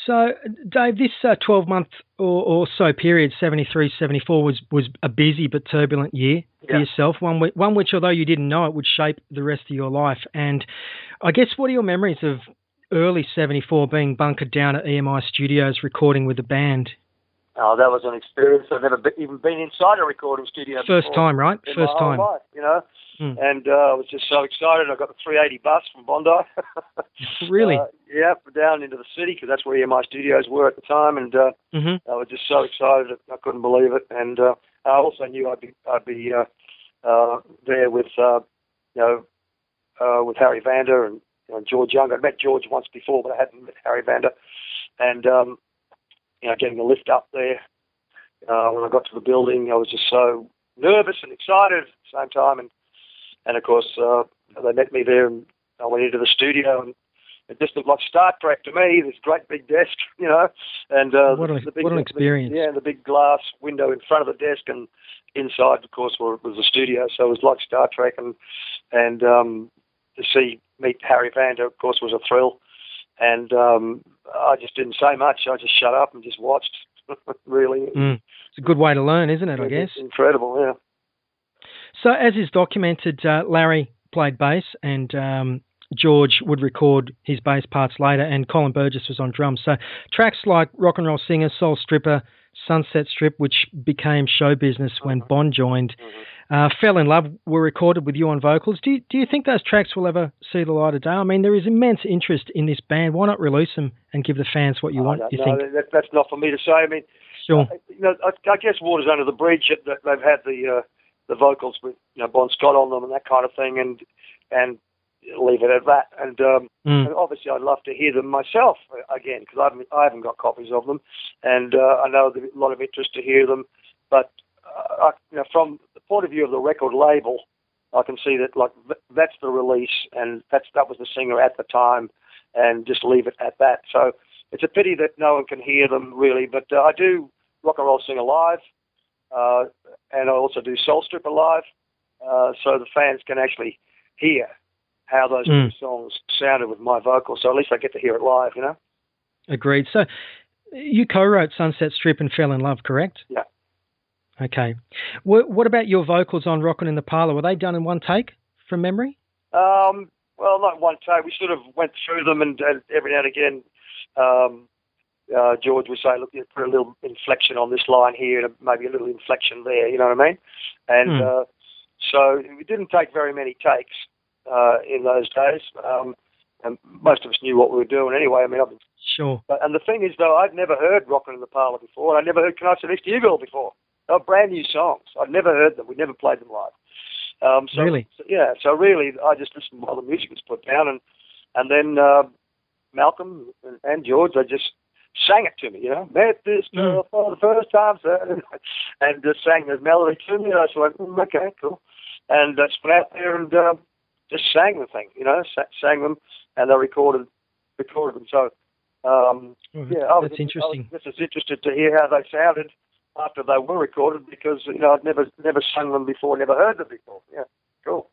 So, Dave, this 12-month or so period, 73, 74, was a busy but turbulent year for yourself, one which, although you didn't know it, would shape the rest of your life. And I guess, what are your memories of early 74 being bunkered down at EMI Studios recording with the band? Oh, that was an experience. I've never even been inside a recording studio First before. time, right? First time. Life, And I was just so excited. I got the 380 bus from Bondi. Really? Down into the city, because that's where EMI Studios were at the time. And I was just so excited. I couldn't believe it. And I also knew I'd be there with, with Harry Vander and George Young. I'd met George once before, but I hadn't met Harry Vander. And, getting the lift up there. When I got to the building, I was just so nervous and excited at the same time. And of course, they met me there, and I went into the studio, and it just looked like Star Trek to me, this great big desk, and what an experience. The big glass window in front of the desk, and inside, of course, was the studio. So it was like Star Trek, and to meet Harry Vander, of course, was a thrill. And I just didn't say much. I just shut up and just watched, really. It's a good way to learn, isn't it, I guess? It's incredible, yeah. So as is documented, Larry played bass, and George would record his bass parts later, and Colin Burgess was on drums. So tracks like Rock and Roll Singer, Soul Stripper, Sunset Strip, which became show business when Bond joined, Fell in Love were recorded with you on vocals. Do you think those tracks will ever see the light of day? I mean, there is immense interest in this band. Why not release them and give the fans what you want, you think? That's not for me to say. I mean, sure. I guess Water's Under the Bridge, that they've had the vocals with Bon Scott on them and that kind of thing, and leave it at that. And obviously, I'd love to hear them myself again, because I haven't got copies of them, and I know there's a lot of interest to hear them. But from the point of view of the record label, I can see that that's the release, and that was the singer at the time, and just leave it at that. So it's a pity that no one can hear them really. But I do Rock and Roll Singer live, and I also do Soul Stripper live, so the fans can actually hear how those two songs sounded with my vocals. So at least I get to hear it live, Agreed. So you co-wrote Sunset Strip and Fell in Love, correct? Yeah. Okay. What about your vocals on Rockin' in the Parlour? Were they done in one take from memory? Well, not one take. We sort of went through them, and every now and again, George would say, look, you put a little inflection on this line here and maybe a little inflection there, you know what I mean? And so we didn't take very many takes in those days. And most of us knew what we were doing anyway. I mean, sure. And the thing is, though, I'd never heard Rockin' in the Parlour before, and I'd never heard Can I Sit Next to You Girl before. They were brand new songs. I'd never heard them. We never played them live. Really? So really, I just listened while the music was put down, and then Malcolm and George, they just sang it to me, Met this girl for the first time, sir, and just sang the melody to me, and I just went, okay, cool. And I just went out there and just sang the thing, sang them, and they recorded them. So, that's interesting. I was just interested to hear how they sounded after they were recorded, because I'd never sung them before, never heard them before. Yeah, cool.